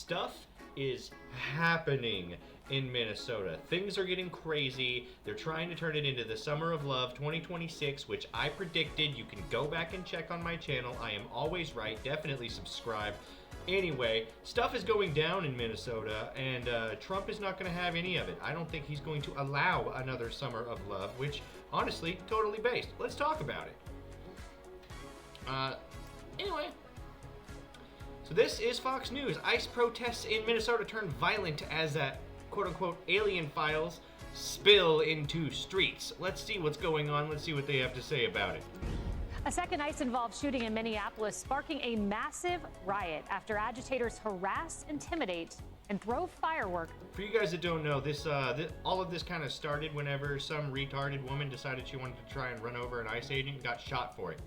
stuff is happening in Minnesota. Things are getting crazy. They're trying to turn it into the Summer of Love 2026, which I predicted. You can go back and check on my channel. I am always right. Definitely subscribe. Anyway, stuff is going down in Minnesota, and Trump is not going to have any of it. I don't think he's going to allow another Summer of Love, which, honestly, totally based. Let's talk about it. Anyway. So this is Fox News. ICE protests in Minnesota turn violent as quote-unquote alien files spill into streets. Let's see what's going on. Let's see what they have to say about it. A second ICE-involved shooting in Minneapolis sparking a massive riot after agitators harass, intimidate, and throw fireworks. For you guys that don't know, all of this kind of started whenever some retarded woman decided she wanted to try and run over an ICE agent and got shot for it.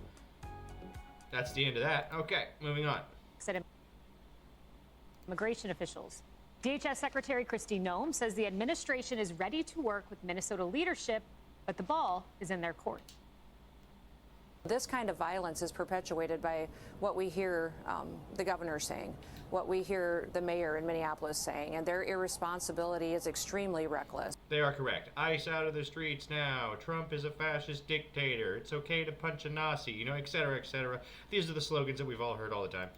That's the end of that. Okay, moving on. Said immigration officials. DHS Secretary Kristi Noem says the administration is ready to work with Minnesota leadership, but the ball is in their court. This kind of violence is perpetuated by what we hear the governor saying, what we hear the mayor in Minneapolis saying, and their irresponsibility is extremely reckless. They are correct. ICE out of the streets now. Trump is a fascist dictator. It's okay to punch a Nazi, et cetera, et cetera. These are the slogans that we've all heard all the time.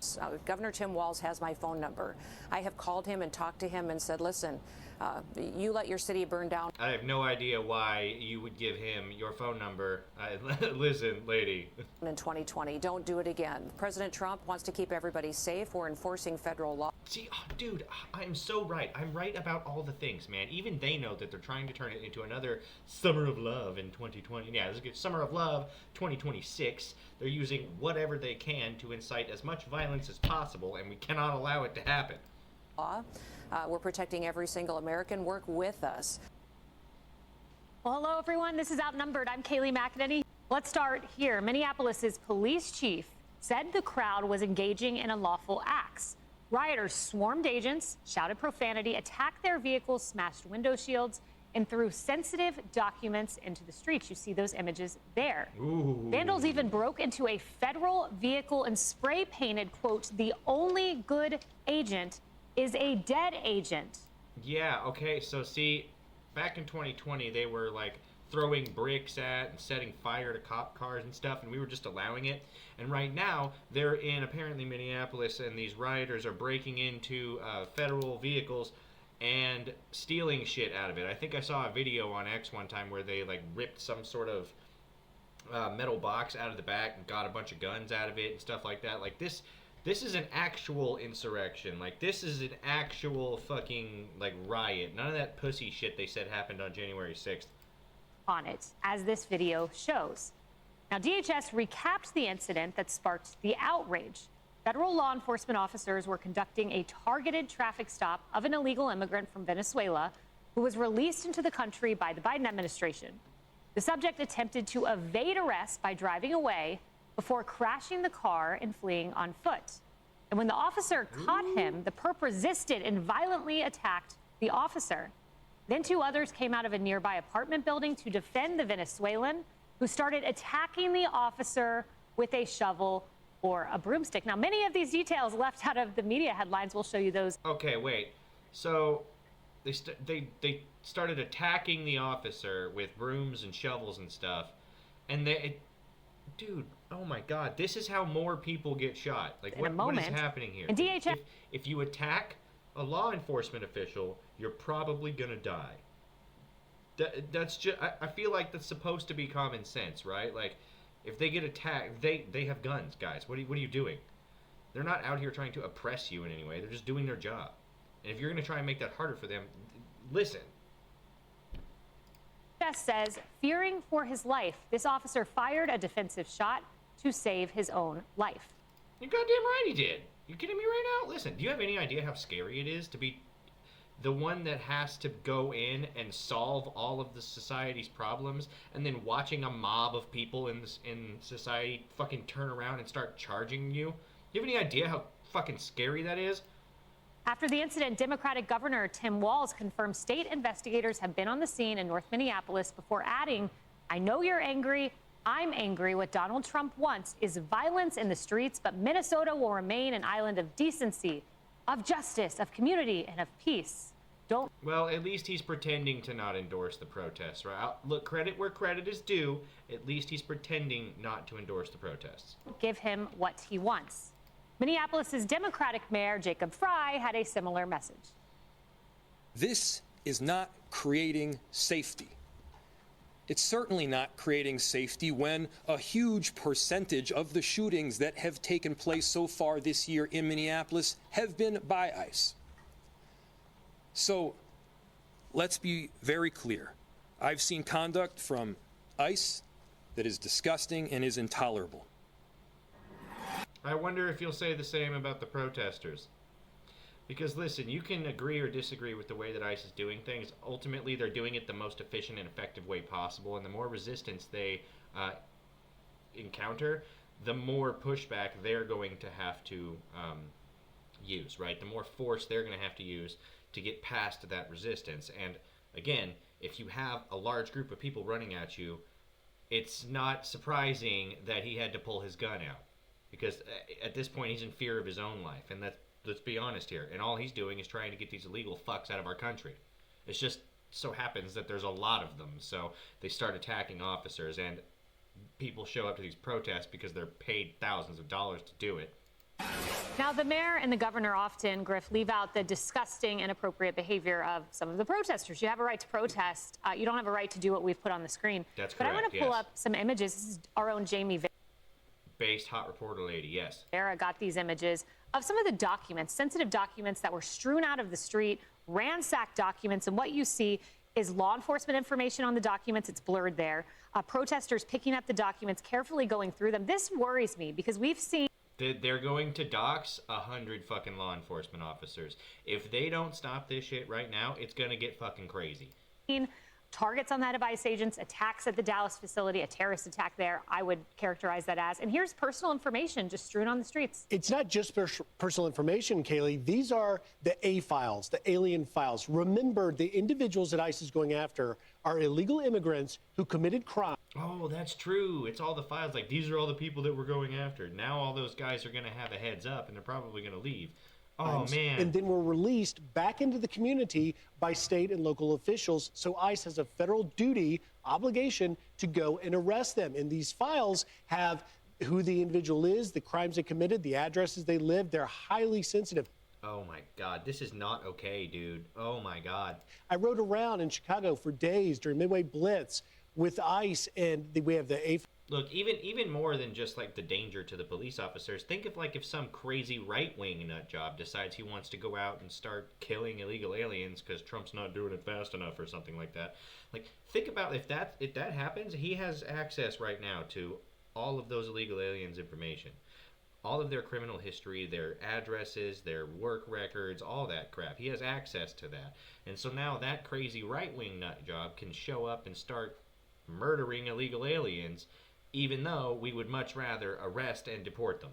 Governor Tim Walz has my phone number. I have called him and talked to him and said, listen, you let your city burn down. I have no idea why you would give him your phone number. Listen, lady. In 2020, don't do it again. President Trump wants to keep everybody safe. We're enforcing federal law. See, dude, I'm so right. I'm right about all the things, man. Even they know that they're trying to turn it into another Summer of Love in 2020. Yeah, this is good. Summer of Love 2026. They're using whatever they can to incite as much violence as possible, and we cannot allow it to happen. We're protecting every single American. Work with us. Well, hello, everyone. This is Outnumbered. I'm Kayleigh McEnany. Let's start here. Minneapolis's police chief said the crowd was engaging in unlawful acts. Rioters swarmed agents, shouted profanity, attacked their vehicles, smashed window shields, and threw sensitive documents into the streets. You see those images there. Ooh. Vandals even broke into a federal vehicle and spray painted, quote, "The only good agent is a dead agent." Yeah, okay, so see, back in 2020, they were like throwing bricks at and setting fire to cop cars and stuff, and we were just allowing it. And right now, they're in apparently Minneapolis, and these rioters are breaking into federal vehicles and stealing shit out of it. I think I saw a video on X one time where they like ripped some sort of metal box out of the back and got a bunch of guns out of it and stuff like that. Like this is an actual insurrection. Like, this is an actual fucking, like, riot. None of that pussy shit they said happened on January 6th. On it, as this video shows. Now, DHS recapped the incident that sparked the outrage. Federal law enforcement officers were conducting a targeted traffic stop of an illegal immigrant from Venezuela who was released into the country by the Biden administration. The subject attempted to evade arrest by driving away before crashing the car and fleeing on foot. And when the officer caught him, the perp resisted and violently attacked the officer. Then two others came out of a nearby apartment building to defend the Venezuelan, who started attacking the officer with a shovel or a broomstick. Now, many of these details left out of the media headlines. We'll show you those. Okay, wait. So they started attacking the officer with brooms and shovels and stuff, and dude, oh my God, this is how more people get shot. Like, what is happening here? And DHS, if you attack a law enforcement official, you're probably gonna die. That's just, I feel like that's supposed to be common sense, right? Like, if they get attacked, they have guns, guys. What are you doing? They're not out here trying to oppress you in any way. They're just doing their job. And if you're gonna try and make that harder for them, listen. Says, fearing for his life, this officer fired a defensive shot to save his own life. You're goddamn right he did. You kidding me right now? Listen, do you have any idea how scary it is to be the one that has to go in and solve all of the society's problems, and then watching a mob of people in society fucking turn around and start charging you? Do you have any idea how fucking scary that is? After the incident, Democratic Governor Tim Walz confirmed state investigators have been on the scene in North Minneapolis before adding, "I know you're angry. I'm angry. What Donald Trump wants is violence in the streets, but Minnesota will remain an island of decency. of justice, of community, and of peace. Don't Well, at least he's pretending to not endorse the protests, right? Look, credit where credit is due. At least he's pretending not to endorse the protests. give him what he wants. Minneapolis's Democratic Mayor Jacob Frey had a similar message. This is not creating safety. It's certainly not creating safety when a huge percentage of the shootings that have taken place so far this year in Minneapolis have been by ICE. So let's be very clear. I've seen conduct from ICE that is disgusting and is intolerable. I wonder if you'll say the same about the protesters. Because listen, you can agree or disagree with the way that ICE is doing things. Ultimately, they're doing it the most efficient and effective way possible, and the more resistance they encounter, the more pushback they're going to have to use, right? The more force they're going to have to use to get past that resistance. And again, if you have a large group of people running at you, it's not surprising that he had to pull his gun out. Because at this point, he's in fear of his own life. And let's be honest here. And all he's doing is trying to get these illegal fucks out of our country. It just so happens that there's a lot of them. So they start attacking officers. And people show up to these protests because they're paid thousands of dollars to do it. Now, the mayor and the governor often, Griff, leave out the disgusting, inappropriate behavior of some of the protesters. You have a right to protest. You don't have a right to do what we've put on the screen. That's But correct, I want to pull yes. up some images. This is our own Jamie Based hot reporter lady, yes. Vera got these images of some of the documents, sensitive documents that were strewn out of the street, ransacked documents. And what you see is law enforcement information on the documents. It's blurred there. Protesters picking up the documents, carefully going through them. This worries me because we've seen They're going to dox 100 fucking law enforcement officers. If they don't stop this shit right now, it's gonna get fucking crazy. targets on that of ICE agents, attacks at the Dallas facility, a terrorist attack there, I would characterize that as. And here's personal information just strewn on the streets. It's not just personal information, Kaylee. These are the A files, the alien files. Remember, the individuals that ICE is going after are illegal immigrants who committed crime. Oh, that's true. It's all the files. Like, these are all the people that we're going after. Now all those guys are going to have a heads up, and they're probably going to leave. Oh, man. And then were released back into the community by state and local officials. So ICE has a federal duty, obligation to go and arrest them. And these files have who the individual is, the crimes they committed, the addresses they lived. They're highly sensitive. Oh, my God. This is not okay, dude. Oh, my God. I rode around in Chicago for days during Midway Blitz with ICE, and we have the A. Look, even more than just like the danger to the police officers, think of like if some crazy right-wing nut job decides he wants to go out and start killing illegal aliens because Trump's not doing it fast enough or something like that. Like, think about if that happens, he has access right now to all of those illegal aliens' information. All of their criminal history, their addresses, their work records, all that crap. He has access to that. And so now that crazy right-wing nut job can show up and start murdering illegal aliens, even though we would much rather arrest and deport them.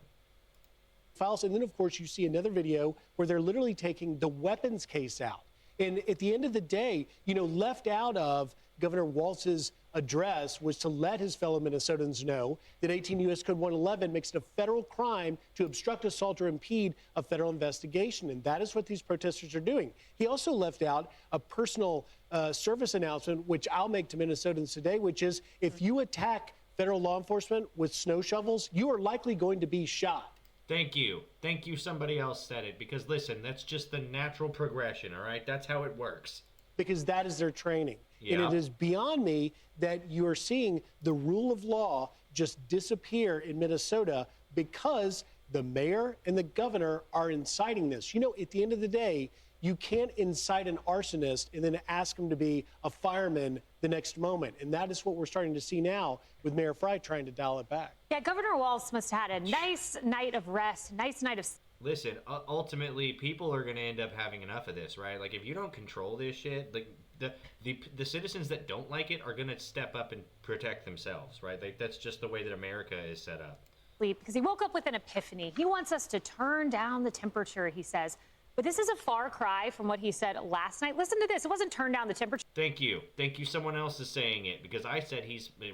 Files, and then of course you see another video where they're literally taking the weapons case out. And at the end of the day, you know, left out of Governor Walz's address was to let his fellow Minnesotans know that 18 U.S. Code 111 makes it a federal crime to obstruct, assault, or impede a federal investigation. And that is what these protesters are doing. He also left out a personal service announcement, which I'll make to Minnesotans today, which is if you attack federal law enforcement with snow shovels, you are likely going to be shot. Thank you. Thank you, somebody else said it. Because listen, that's just the natural progression, all right? That's how it works. Because that is their training. Yeah. And it is beyond me that you are seeing the rule of law just disappear in Minnesota because the mayor and the governor are inciting this. You know, at the end of the day, you can't incite an arsonist and then ask him to be a fireman the next moment. And that is what we're starting to see now with Mayor Frey trying to dial it back. Yeah, Governor Walz must have had a nice night of rest, nice night of... Listen, ultimately, people are going to end up having enough of this, right? Like, if you don't control this shit, like, the citizens that don't like it are going to step up and protect themselves, right? Like, that's just the way that America is set up. Because he woke up with an epiphany. He wants us to turn down the temperature, he says. But this is a far cry from what he said last night. Listen to this. It wasn't turn down the temperature. Thank you. Thank you. Someone else is saying it because I said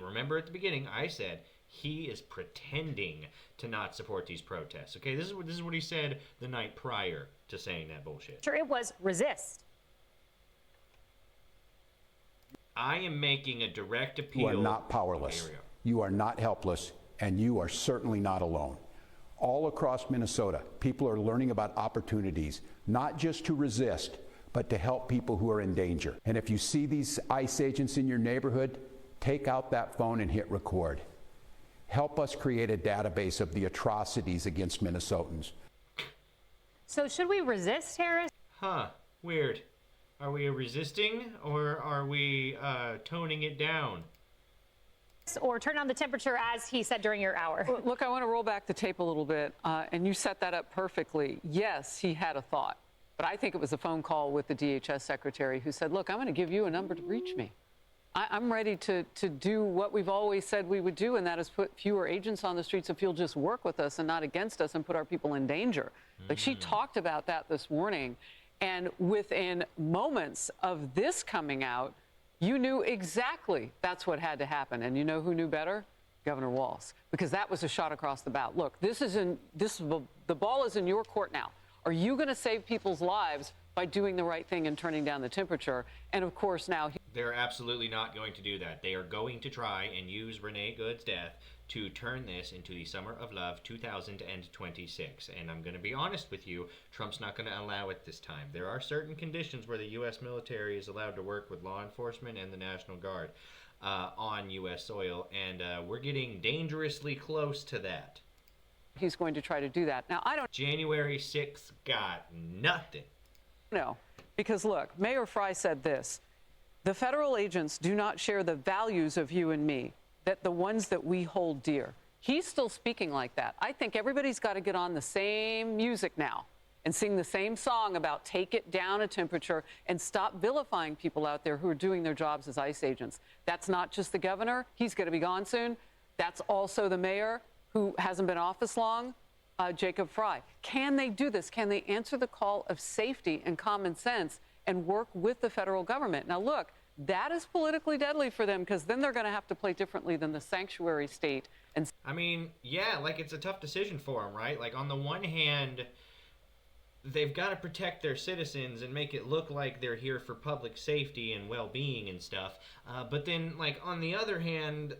remember at the beginning, I said He is pretending to not support these protests. Okay, this is what he said the night prior to saying that bullshit. Sure, it was resist. I am making a direct appeal. You are not powerless. Here we go. You are not helpless, and you are certainly not alone. All across Minnesota, people are learning about opportunities, not just to resist, but to help people who are in danger. And if you see these ICE agents in your neighborhood, take out that phone and hit record. Help us create a database of the atrocities against Minnesotans. So should we resist, Harris? Huh, weird. Are we resisting, or are we toning it down? Or turn down the temperature, as he said during your hour? Well, look, I want to roll back the tape a little bit, and you set that up perfectly. Yes, he had a thought, but I think it was a phone call with the DHS secretary who said, look, I'm going to give you a number to reach me. I'm ready to do what we've always said we would do, and that is put fewer agents on the streets if you'll just work with us and not against us and put our people in danger. Like, she talked about that this morning, and within moments of this coming out, you knew exactly that's what had to happen. And you know who knew better? Governor Walz, because that was a shot across the bow. Look, the ball is in your court now. Are you going to save people's lives by doing the right thing and turning down the temperature? And of course, now They're absolutely not going to do that. They are going to try and use Renee Good's death to turn this into the Summer of Love 2026. And I'm going to be honest with you, Trump's not going to allow it this time. There are certain conditions where the U.S. military is allowed to work with law enforcement and the National Guard on U.S. soil, and we're getting dangerously close to that. he's going to try to do that. Now, I don't January 6th got nothing. know, because look, Mayor Fry said this: the federal agents do not share the values of you and me, that the ones that we hold dear. He's still speaking like that. I think everybody's got to get on the same music now and sing the same song about take it down a temperature and stop vilifying people out there who are doing their jobs as ICE agents. That's not just the governor. He's going to be gone soon. That's also the mayor, who hasn't been in office long, Jacob Fry. Can they do this? Can they answer the call of safety and common sense and work with the federal government? Now, look, that is politically deadly for them, because then they're going to have to play differently than the sanctuary state. And I mean, yeah, like, it's a tough decision for them, right? Like, on the one hand, they've got to protect their citizens and make it look like they're here for public safety and well-being and stuff. But then, like, on the other hand,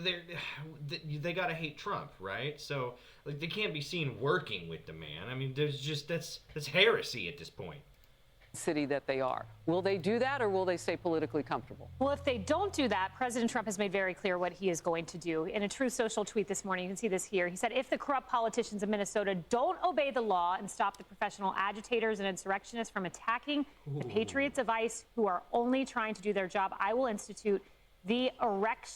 they got to hate Trump, right? So, like, they can't be seen working with the man. I mean, there's just, that's heresy at this point. city that they are. Will they do that, or will they stay politically comfortable? Well, if they don't do that, President Trump has made very clear what he is going to do. In a Truth Social tweet this morning, you can see this here. He said, if the corrupt politicians of Minnesota don't obey the law and stop the professional agitators and insurrectionists from attacking the patriots of ICE who are only trying to do their job, I will institute the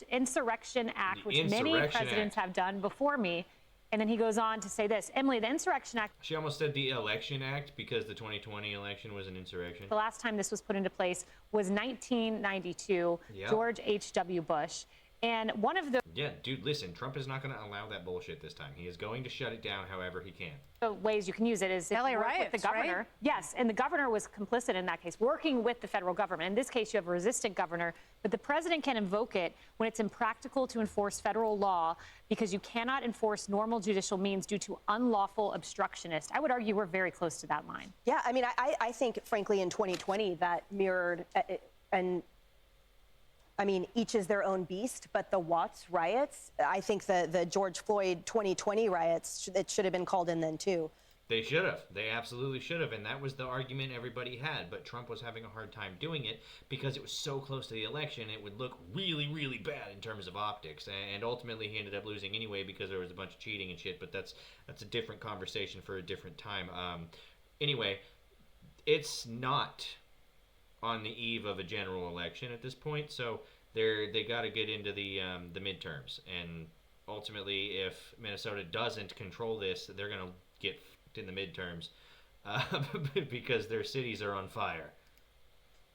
Insurrection Act, which many presidents have done before me. And then he goes on to say this: Emily, the Insurrection Act. She almost said the Election Act, because the 2020 election was an insurrection. The last time this was put into place was 1992, Yep. George H.W. Bush. And one of the Yeah, dude, listen, Trump is not going to allow that bullshit this time. He is going to shut it down however he can. ways you can use it is if LA you work with riots, the governor. right? Yes, and the governor was complicit in that case, working with the federal government. In this case, you have a resistant governor, but the president can invoke it when it's impractical to enforce federal law because you cannot enforce normal judicial means due to unlawful obstructionist. I would argue we're very close to that line. Yeah, I mean, I think, frankly, in 2020, that mirrored, and I mean, each is their own beast, but the Watts riots, I think the George Floyd 2020 riots, it should have been called in then, too. They should have. They absolutely should have. And that was the argument everybody had. But Trump was having a hard time doing it because it was so close to the election. It would look really, really bad in terms of optics. And ultimately, he ended up losing anyway because there was a bunch of cheating and shit. But that's a different conversation for a different time. Anyway, it's not on the eve of a general election at this point. So they got to get into the midterms. And ultimately, if Minnesota doesn't control this, they're going to get in the midterms because their cities are on fire.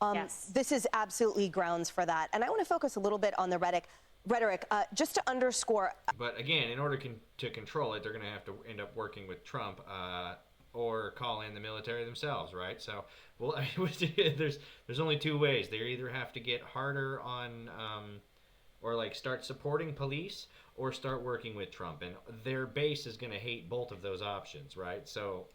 Yes. This is absolutely grounds for that. And I want to focus a little bit on the rhetoric, just to underscore. But again, in order to control it, they're going to have to end up working with Trump or call in the military themselves, right? So, well, there's only two ways. They either have to get harder on or like start supporting police or start working with Trump, and their base is going to hate both of those options, right? So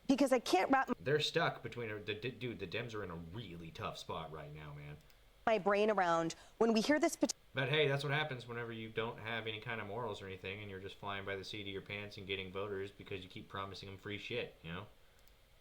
because I can't wrap they're stuck between the Dems are in a really tough spot right now, man. my brain around when we hear this. But hey, that's what happens whenever you don't have any kind of morals or anything, and you're just flying by the seat of your pants and getting voters because you keep promising them free shit, you know?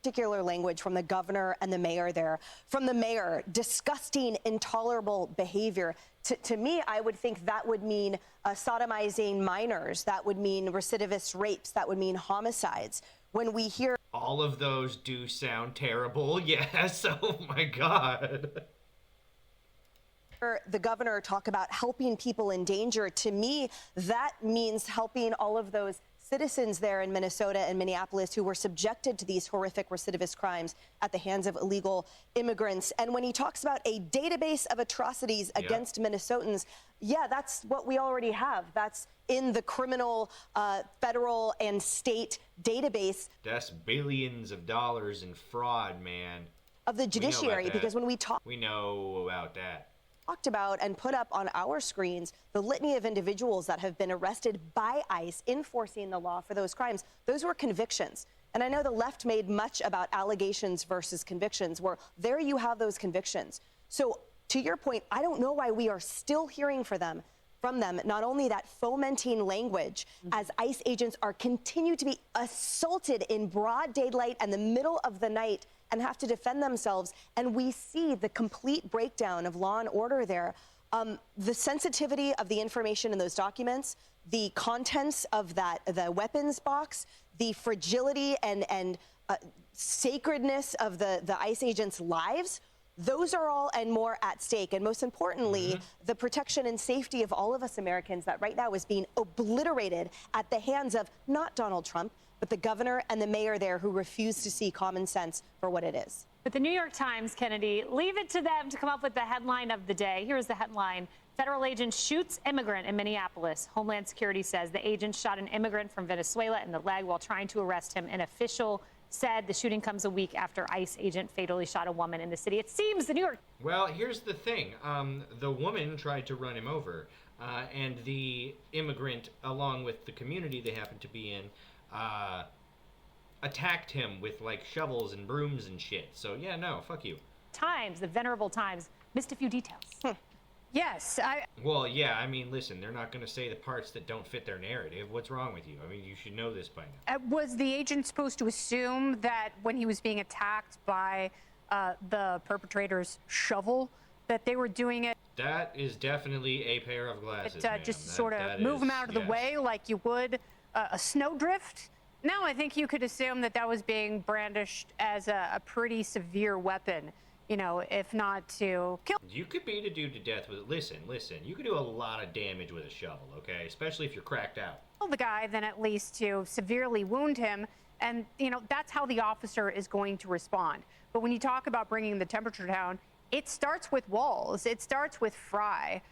Particular language from the governor and the mayor there. From the mayor, disgusting, intolerable behavior. To me, I would think that would mean sodomizing minors. That would mean recidivist rapes. That would mean homicides. When we hear all of those do sound terrible, yes. Oh my God. The governor talk about helping people in danger, to me, that means helping all of those citizens there in Minnesota and Minneapolis who were subjected to these horrific recidivist crimes at the hands of illegal immigrants. And when he talks about a database of atrocities against Minnesotans, yeah, that's what we already have. That's in the criminal federal and state database. That's billions of dollars in fraud, man. Of the judiciary, because when we talk... We know about that. Talked about and put up on our screens the litany of individuals that have been arrested by ICE enforcing the law for those crimes. Those were convictions. And I know the left made much about allegations versus convictions, where there you have those convictions. So to your point, I don't know why we are still hearing from them, not only that fomenting language as ICE agents are continue to be assaulted in broad daylight and the middle of the night and have to defend themselves. And we see the complete breakdown of law and order there. The sensitivity of the information in those documents, the contents of the weapons box, the fragility and sacredness of the ICE agents' lives, those are all and more at stake. And most importantly, the protection and safety of all of us Americans that right now is being obliterated at the hands of not Donald Trump, but the governor and the mayor there who refuse to see common sense for what it is. But the New York Times, Kennedy, leave it to them to come up with the headline of the day. Here's the headline. Federal agent shoots immigrant in Minneapolis. Homeland Security says the agent shot an immigrant from Venezuela in the leg while trying to arrest him. An official said the shooting comes a week after ICE agent fatally shot a woman in the city. It seems the New York... Well, here's the thing. The woman tried to run him over, and the immigrant, along with the community they happen to be in, attacked him with like shovels and brooms and shit. So yeah, no, fuck you. Times, the venerable Times, missed a few details. Yes, Well, yeah, I mean, listen, they're not going to say the parts that don't fit their narrative. What's wrong with you? I mean, you should know this by now. Was the agent supposed to assume that when he was being attacked by the perpetrator's shovel, that they were doing it? That is definitely a pair of glasses, just sort of move him out of the way like you would a snowdrift? No, I think you could assume that that was being brandished as a pretty severe weapon, you know, if not to kill. You could beat a dude to death with it. Listen, you could do a lot of damage with a shovel, okay? Especially if you're cracked out. The guy, then at least to severely wound him. And, you know, that's how the officer is going to respond. But when you talk about bringing the temperature down, it starts with Walz. It starts with Fry.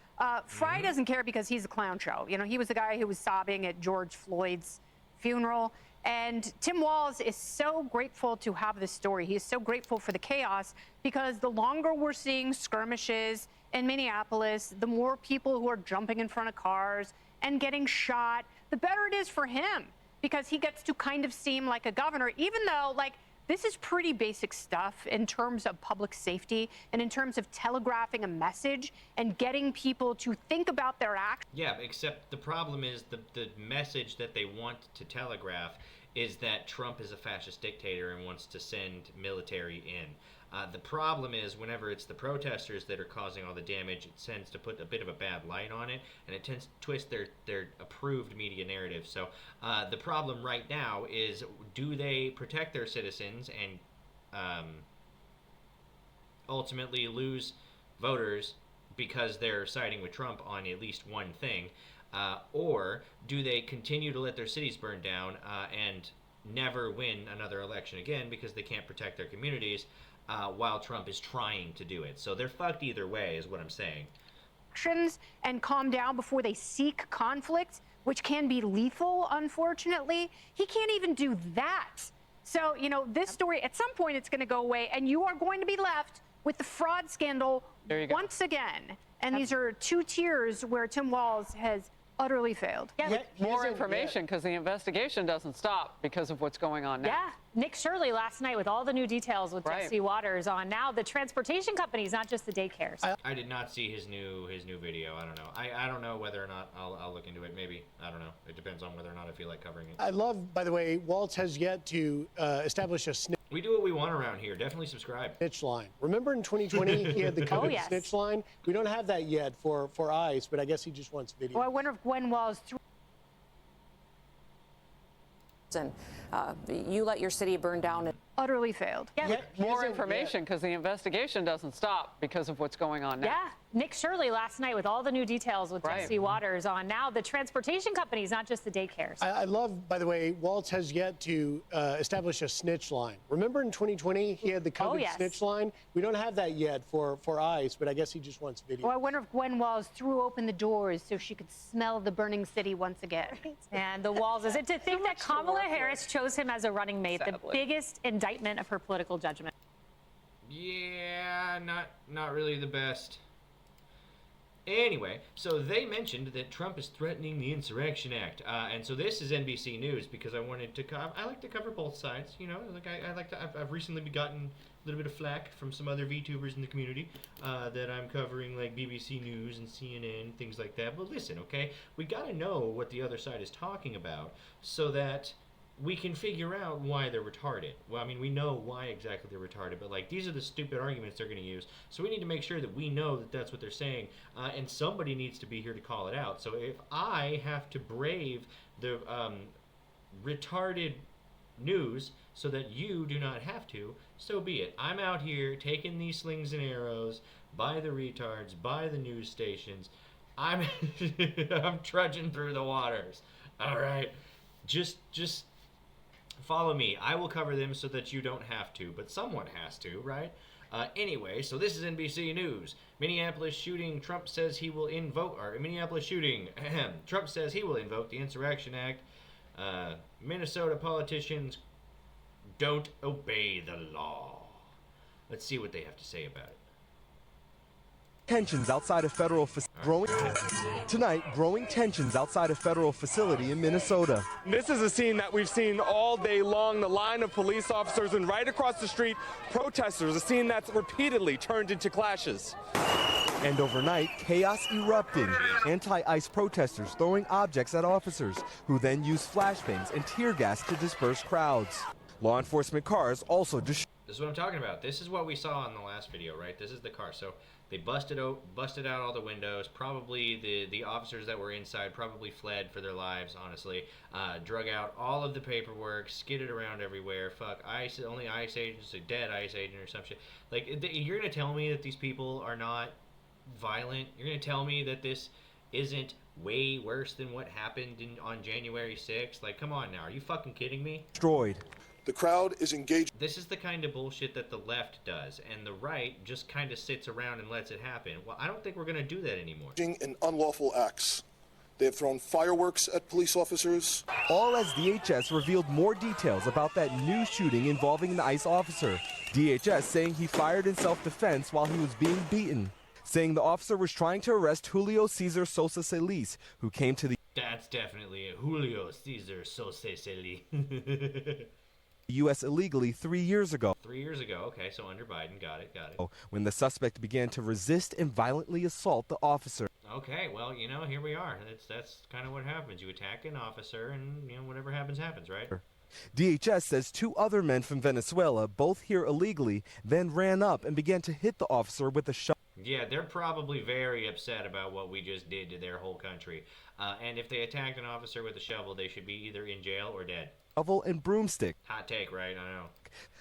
Fry doesn't care because he's a clown show. You know, he was the guy who was sobbing at George Floyd's funeral. And Tim Walz is so grateful to have this story. He is so grateful for the chaos because the longer we're seeing skirmishes in Minneapolis, the more people who are jumping in front of cars and getting shot, the better it is for him because he gets to kind of seem like a governor, even though, like, this is pretty basic stuff in terms of public safety and in terms of telegraphing a message and getting people to think about their actions. Yeah, except the problem is the message that they want to telegraph is that Trump is a fascist dictator and wants to send military in. The problem is whenever it's the protesters that are causing all the damage, it tends to put a bit of a bad light on it, and it tends to twist their approved media narrative. So the problem right now is, do they protect their citizens and ultimately lose voters because they're siding with Trump on at least one thing, or do they continue to let their cities burn down and never win another election again because they can't protect their communities while Trump is trying to do it? So they're fucked either way, is what I'm saying. And calm down before they seek conflict, which can be lethal, unfortunately. He can't even do that. So, you know, this story, at some point it's going to go away, and you are going to be left with the fraud scandal There you go. once again. And these are two tiers where Tim Walz has utterly failed. Yeah, More information because the investigation doesn't stop because of what's going on now. yeah. Nick Shirley last night with all the new details with Right. Jesse Waters on now the transportation companies, not just the daycares. I did not see his new video. I don't know. I don't know whether or not I'll look into it. Maybe. I don't know. It depends on whether or not I feel like covering it. I love, by the way, Waltz has yet to establish a We do what we want around here. Definitely subscribe. snitch line. Remember in 2020 he had the coveted yes. snitch line? We don't have that yet for ICE, but I guess he just wants video. Well, I wonder if Gwen Walz threw And you let your city burn down. utterly failed. Yeah, More information because the investigation doesn't stop because of what's going on now. yeah. Nick Shirley last night with all the new details with Right. Jesse Waters on now the transportation companies, not just the daycares. I love, by the way, Waltz has yet to establish a snitch line. Remember in 2020 he had the coveted yes. snitch line? We don't have that yet for ICE, but I guess he just wants video. Well, I wonder if Gwen Walz threw open the doors so she could smell the burning city once again. And the Walls is it to think that Kamala Harris chose him as a running mate, the Sadly. biggest indictment of her political judgment. Yeah, not really the best. Anyway, so they mentioned that Trump is threatening the Insurrection Act, and so this is NBC News because I wanted to. I like to cover both sides, you know. Like I like to. I've recently gotten a little bit of flack from some other VTubers in the community that I'm covering like BBC News and CNN things like that. But listen, okay, we got to know what the other side is talking about so that we can figure out why they're retarded. Well, I mean, we know why exactly they're retarded, but like these are the stupid arguments they're going to use. So we need to make sure that we know that that's what they're saying, and somebody needs to be here to call it out. So if I have to brave the retarded news so that you do not have to, so be it. I'm out here taking these slings and arrows by the retards, by the news stations. I'm I'm trudging through the waters. All right, just follow me. I will cover them so that you don't have to, but someone has to, right? Anyway, so this is NBC News. Minneapolis shooting. Trump says he will invoke. Or Minneapolis shooting. Trump says he will invoke the Insurrection Act. Minnesota politicians don't obey the law. Let's see what they have to say about it. Tensions outside a federal growing tensions outside a federal facility in Minnesota. This is a scene that we've seen all day long, the line of police officers and right across the street, protesters, a scene that's repeatedly turned into clashes. And overnight, chaos erupted. Anti-ICE protesters throwing objects at officers, who then used flashbangs and tear gas to disperse crowds. Law enforcement cars also This is what I'm talking about. This is what we saw in the last video, right? This is the car. So they busted out all the windows. Probably the officers that were inside probably fled for their lives, honestly. Drug out all of the paperwork, skidded around everywhere. Fuck, ICE, only ICE agents, a dead ICE agent or some shit. Like, you're going to tell me that these people are not violent? You're going to tell me that this isn't way worse than what happened on January 6th? Like, come on now. Are you fucking kidding me? destroyed. The crowd is engaged. This is the kind of bullshit that the left does, and the right just kind of sits around and lets it happen. Well, I don't think we're going to do that anymore. In unlawful acts. They have thrown fireworks at police officers. All as DHS revealed more details about that new shooting involving an ICE officer. DHS saying he fired in self-defense while he was being beaten, saying the officer was trying to arrest Julio Cesar Sosa Solis, who came to the That's definitely a Julio Cesar Sosa Solis. U.S. illegally 3 years ago. 3 years ago, okay, so under Biden, got it. When the suspect began to resist and violently assault the officer. Okay, well, you know, here we are. That's kind of what happens. You attack an officer, and you know, whatever happens, right? DHS says 2 other men from Venezuela, both here illegally, then ran up and began to hit the officer with a shovel. Yeah, they're probably very upset about what we just did to their whole country. And if they attacked an officer with a shovel, they should be either in jail or dead. And broomstick. Hot take, right? I know.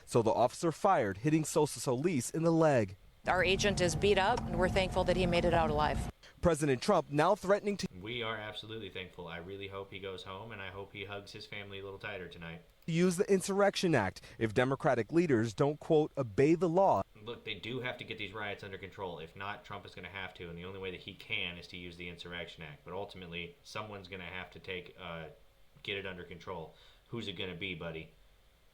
So the officer fired, hitting Sosa Solis in the leg. Our agent is beat up, and we're thankful that he made it out alive. President Trump now threatening to We are absolutely thankful. I really hope he goes home, and I hope he hugs his family a little tighter tonight. use the Insurrection Act if Democratic leaders don't, quote, obey the law. Look, they do have to get these riots under control. If not, Trump is going to have to, and the only way that he can is to use the Insurrection Act. But ultimately, someone's going to have to get it under control. Who's it going to be, buddy?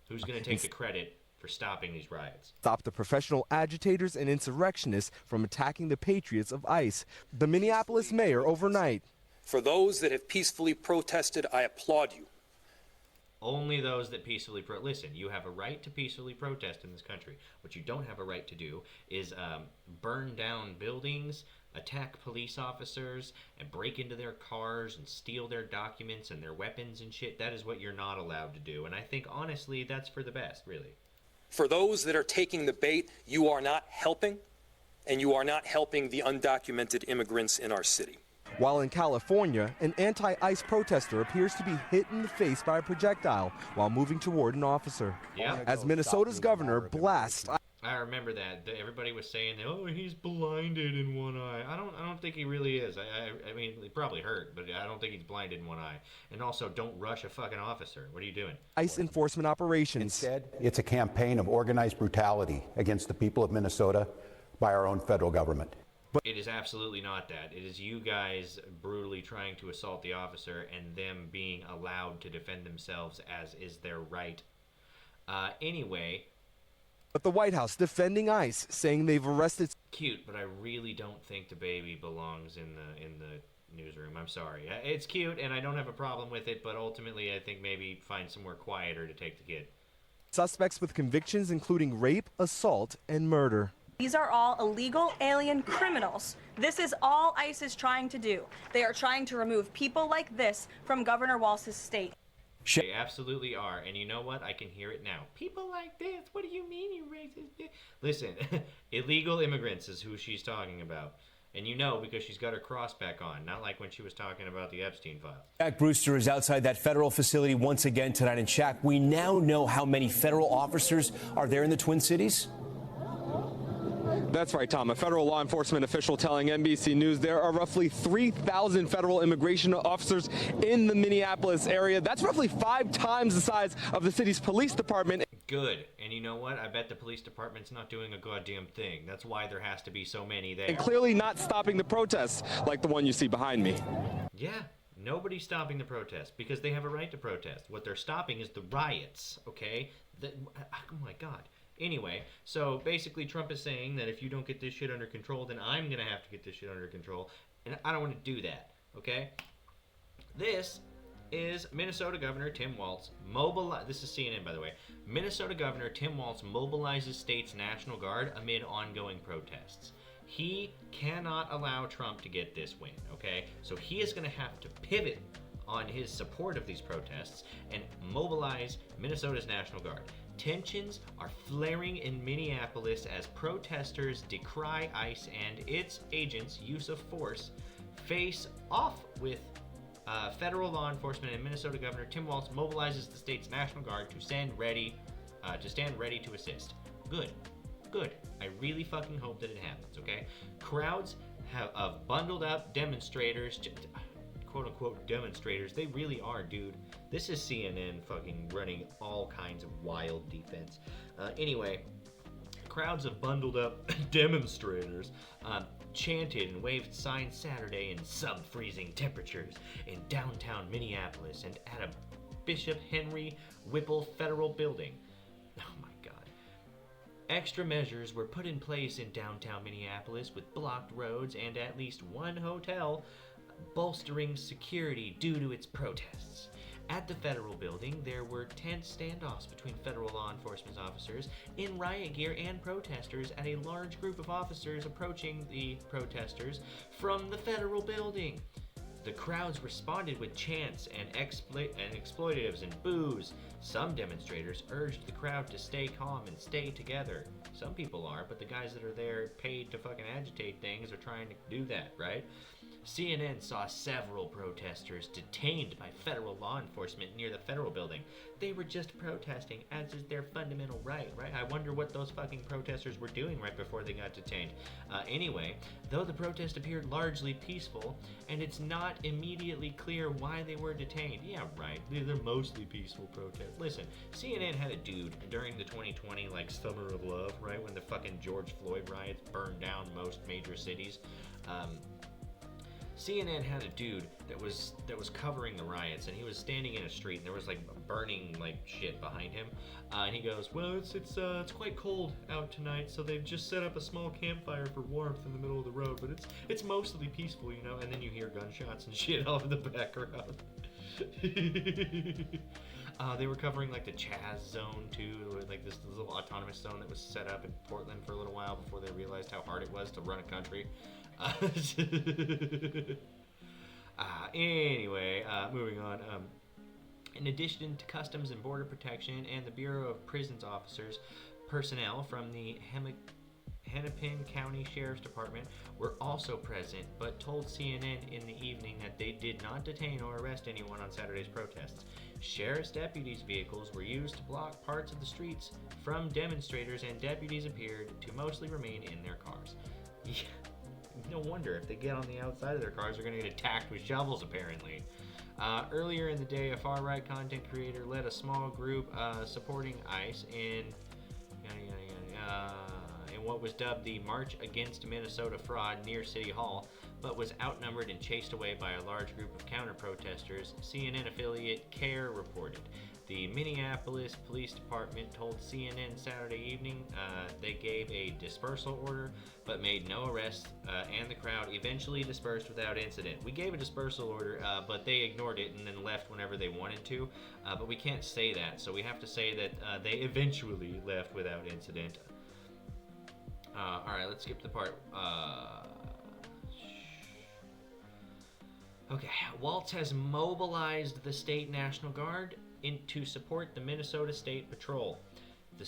Who's going to take the credit for stopping these riots. Stop the professional agitators and insurrectionists from attacking the patriots of ICE. The Minneapolis mayor overnight. For those that have peacefully protested, I applaud you. Only those that peacefully listen, you have a right to peacefully protest in this country. What you don't have a right to do is burn down buildings, attack police officers, and break into their cars and steal their documents and their weapons and shit. That is what you're not allowed to do. And I think, honestly, that's for the best, really. For those that are taking the bait, you are not helping, and you are not helping the undocumented immigrants in our city. While in California, an anti-ICE protester appears to be hit in the face by a projectile while moving toward an officer. Yeah. As Minnesota's governor blasts. I remember that. Everybody was saying, "Oh, he's blinded in one eye." I don't think he really is. I mean, he probably hurt, but I don't think he's blinded in one eye. And also, don't rush a fucking officer. What are you doing? ICE enforcement operations. Instead, it's a campaign of organized brutality against the people of Minnesota by our own federal government. It is absolutely not that. It is you guys brutally trying to assault the officer and them being allowed to defend themselves as is their right. Anyway. But the White House defending ICE, saying they've arrested. Cute, but I really don't think the baby belongs in the newsroom. I'm sorry. It's cute, and I don't have a problem with it, but ultimately I think maybe find somewhere quieter to take the kid. Suspects with convictions including rape, assault, and murder. These are all illegal alien criminals. This is all ICE is trying to do. They are trying to remove people like this from Governor Walz's state. They absolutely are, and you know what? I can hear it now. People like this, what do you mean, you racist? Listen, illegal immigrants is who she's talking about. And you know because she's got her cross back on, not like when she was talking about the Epstein files. Jack Brewster is outside that federal facility once again tonight. And Shaq, we now know how many federal officers are there in the Twin Cities? That's right, Tom. A federal law enforcement official telling NBC News there are roughly 3,000 federal immigration officers in the Minneapolis area. That's roughly 5 times the size of the city's police department. Good. And you know what? I bet the police department's not doing a goddamn thing. That's why there has to be so many there. And clearly not stopping the protests like the one you see behind me. Yeah. Nobody's stopping the protest because they have a right to protest. What they're stopping is the riots, okay? Oh my God. Anyway, so basically Trump is saying that if you don't get this shit under control, then I'm going to have to get this shit under control. And I don't want to do that, okay? This is Minnesota Governor Tim Walz this is CNN, by the way. Minnesota Governor Tim Walz mobilizes state's National Guard amid ongoing protests. He cannot allow Trump to get this win, okay? So he is going to have to pivot on his support of these protests and mobilize Minnesota's National Guard. Tensions are flaring in Minneapolis as protesters decry ICE and its agents' use of force, face off with federal law enforcement, and Minnesota Governor Tim Walz mobilizes the state's National Guard to stand ready to assist. Good. I really fucking hope that it happens, okay? Crowds of bundled up demonstrators, quote-unquote demonstrators, they really are, dude. This is CNN fucking running all kinds of wild defense. Anyway, crowds of bundled up demonstrators chanted and waved signs Saturday in sub-freezing temperatures in downtown Minneapolis and at a Bishop Henry Whipple Federal Building. Oh my God. Extra measures were put in place in downtown Minneapolis with blocked roads and at least one hotel bolstering security due to its protests. At the federal building, there were tense standoffs between federal law enforcement officers in riot gear and protesters at a large group of officers approaching the protesters from the federal building. The crowds responded with chants and expletives and boos. Some demonstrators urged the crowd to stay calm and stay together. Some people are, but the guys that are there paid to fucking agitate things are trying to do that, right? CNN saw several protesters detained by federal law enforcement near the federal building. They were just protesting, as is their fundamental right? I wonder what those fucking protesters were doing right before they got detained. Anyway, though the protest appeared largely peaceful, and it's not immediately clear why they were detained. Yeah, right. They're mostly peaceful protests. Listen, CNN had a dude during the 2020, Summer of Love, right? When the fucking George Floyd riots burned down most major cities. CNN had a dude that was covering the riots, and he was standing in a street, and there was like burning like shit behind him, and he goes, "Well, it's quite cold out tonight, so they've just set up a small campfire for warmth in the middle of the road, but it's mostly peaceful, you know." And then you hear gunshots and shit all in the background. They were covering like the Chaz zone too, like this little autonomous zone that was set up in Portland for a little while before they realized how hard it was to run a country. Anyway, moving on. In addition to Customs and Border Protection and the Bureau of Prisons officers, personnel from the Hennepin County Sheriff's Department were also present, but told CNN in the evening that they did not detain or arrest anyone on Saturday's protests. Sheriff's deputies' vehicles were used to block parts of the streets from demonstrators, and deputies appeared to mostly remain in their cars. Yeah, no wonder if they get on the outside of their cars, they're going to get attacked with shovels, apparently. Earlier in the day, a far-right content creator led a small group supporting ICE in what was dubbed the March Against Minnesota Fraud near City Hall, but was outnumbered and chased away by a large group of counter-protesters, CNN affiliate CARE reported. The Minneapolis Police Department told CNN Saturday evening they gave a dispersal order, but made no arrests, and the crowd eventually dispersed without incident. We gave a dispersal order, but they ignored it and then left whenever they wanted to, but we can't say that, so we have to say that they eventually left without incident. Alright, let's skip to the part. Okay, Waltz has mobilized the State National Guard to support the Minnesota State Patrol. A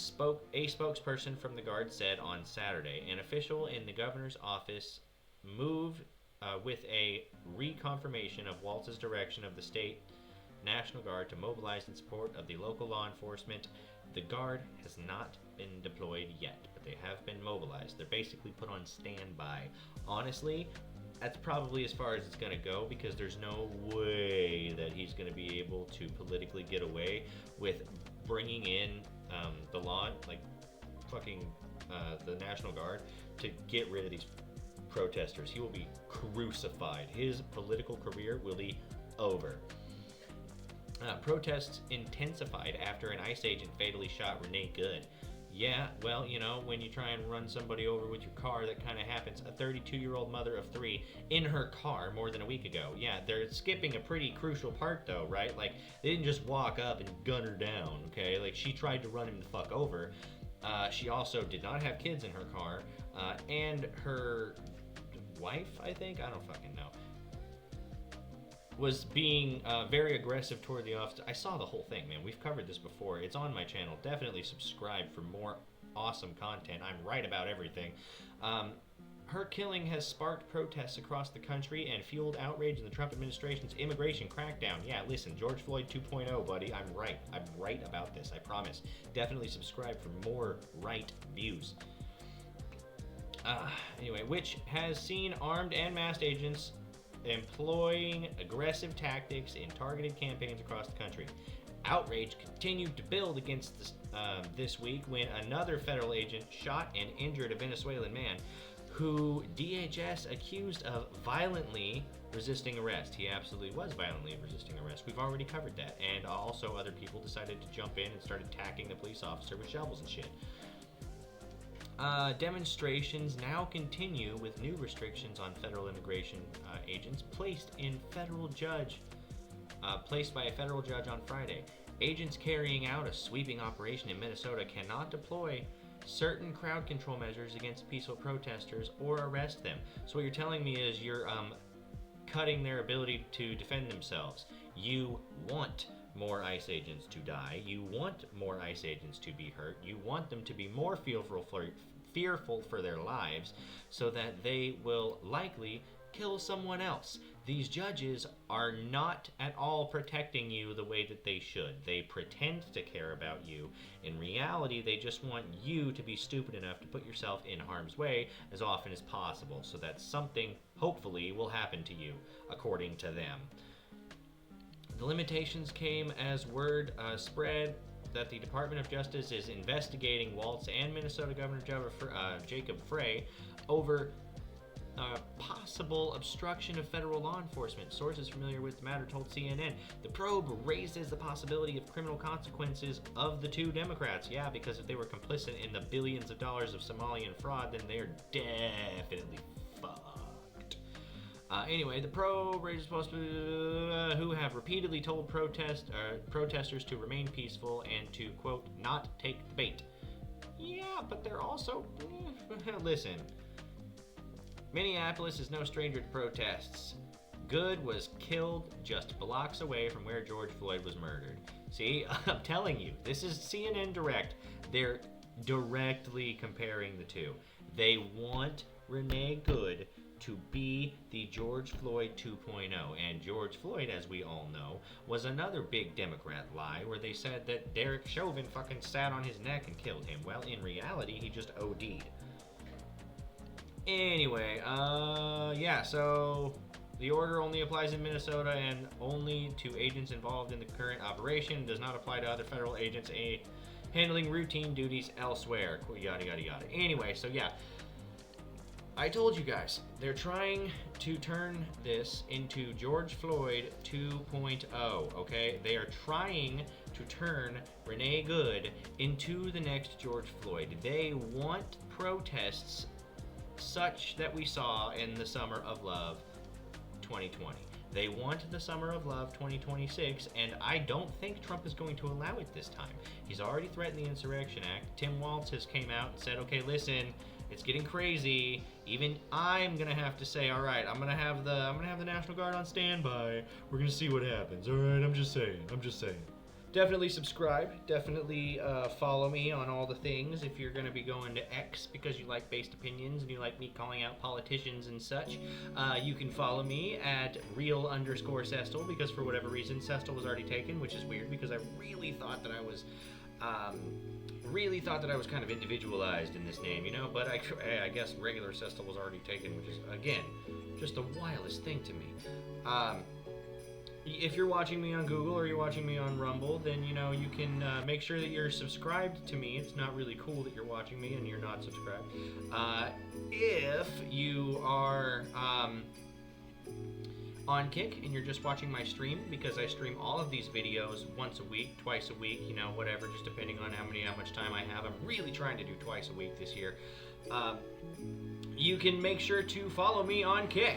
spokesperson from the Guard said on Saturday. An official in the governor's office moved with a reconfirmation of Waltz's direction of the State National Guard to mobilize in support of the local law enforcement. The Guard has not been deployed yet, but they have been mobilized. They're basically put on standby. Honestly, that's probably as far as it's going to go, because there's no way that he's going to be able to politically get away with bringing in the law, like fucking the National Guard, to get rid of these protesters. He will be crucified. His political career will be over. Protests intensified after an ICE agent fatally shot Renee Good. Yeah, well, you know, when you try and run somebody over with your car, that kind of happens. A 32-year-old mother of 3 in her car more than a week ago. Yeah, they're skipping a pretty crucial part, though, right? Like, they didn't just walk up and gun her down, okay? Like, she tried to run him the fuck over. She also did not have kids in her car, and her wife, I think? I don't fucking know. Was being very aggressive toward the officer. I saw the whole thing, man. We've covered this before. It's on my channel. Definitely subscribe for more awesome content. I'm right about everything. Her killing has sparked protests across the country and fueled outrage in the Trump administration's immigration crackdown. Yeah, listen, George Floyd 2.0, buddy. I'm right. I'm right about this, I promise. Definitely subscribe for more right views. Anyway, which has seen armed and masked agents employing aggressive tactics in targeted campaigns across the country. Outrage continued to build against this week when another federal agent shot and injured a Venezuelan man who DHS accused of violently resisting arrest. He absolutely was violently resisting arrest. We've already covered that. And also other people decided to jump in and start attacking the police officer with shovels and shit. Demonstrations now continue with new restrictions on federal immigration agents placed by a federal judge on Friday. Agents carrying out a sweeping operation in Minnesota cannot deploy certain crowd control measures against peaceful protesters or arrest them. So what you're telling me is you're cutting their ability to defend themselves. You want more ICE agents to die. You want more ICE agents to be hurt. You want them to be more fearful for their lives so that they will likely kill someone else. These judges are not at all protecting you the way that they should. They pretend to care about you. In reality, they just want you to be stupid enough to put yourself in harm's way as often as possible so that something, hopefully, will happen to you, according to them. The limitations came as word spread that the Department of Justice is investigating Waltz and Minnesota Governor Jacob Frey over possible obstruction of federal law enforcement. Sources familiar with the matter told CNN the probe raises the possibility of criminal consequences of the two Democrats. Yeah, because if they were complicit in the billions of dollars of Somalian fraud, then they're definitely fucked. Anyway, the probe raises possibility who have repeatedly told protesters to remain peaceful and to, quote, not take the bait. Yeah, but they're also... Listen. Minneapolis is no stranger to protests. Good was killed just blocks away from where George Floyd was murdered. See, I'm telling you, this is CNN Direct. They're directly comparing the two. They want Renee Good to be the George Floyd 2.0. And George Floyd, as we all know, was another big Democrat lie where they said that Derek Chauvin fucking sat on his neck and killed him. Well, in reality, he just OD'd. Anyway, yeah, so the order only applies in Minnesota and only to agents involved in the current operation. Does not apply to other federal agents handling routine duties elsewhere. Yada, yada, yada. Anyway, so yeah. I told you guys, they're trying to turn this into George Floyd 2.0, okay? They are trying to turn Renee Good into the next George Floyd. They want protests such that we saw in the Summer of Love 2020. They want the Summer of Love 2026, and I don't think Trump is going to allow it this time. He's already threatened the Insurrection Act. Tim Walz has came out and said, okay, listen, it's getting crazy. Even I'm gonna have to say, all right, I'm gonna have the National Guard on standby. We're gonna see what happens. All right, I'm just saying. Definitely subscribe. Definitely follow me on all the things if you're going to be going to X because you like based opinions and you like me calling out politicians and such. You can follow me at real_Sestel because for whatever reason Sestel was already taken, which is weird because I really thought that I was kind of individualized in this name, you know, but I guess regular Sestel was already taken, which is, again, just the wildest thing to me. If you're watching me on Google or you're watching me on Rumble, then, you know, you can make sure that you're subscribed to me. It's not really cool that you're watching me and you're not subscribed. If you are on Kick and you're just watching my stream, because I stream all of these videos once a week, twice a week, you know, whatever, just depending on how much time I have. I'm really trying to do twice a week this year. You can make sure to follow me on Kick.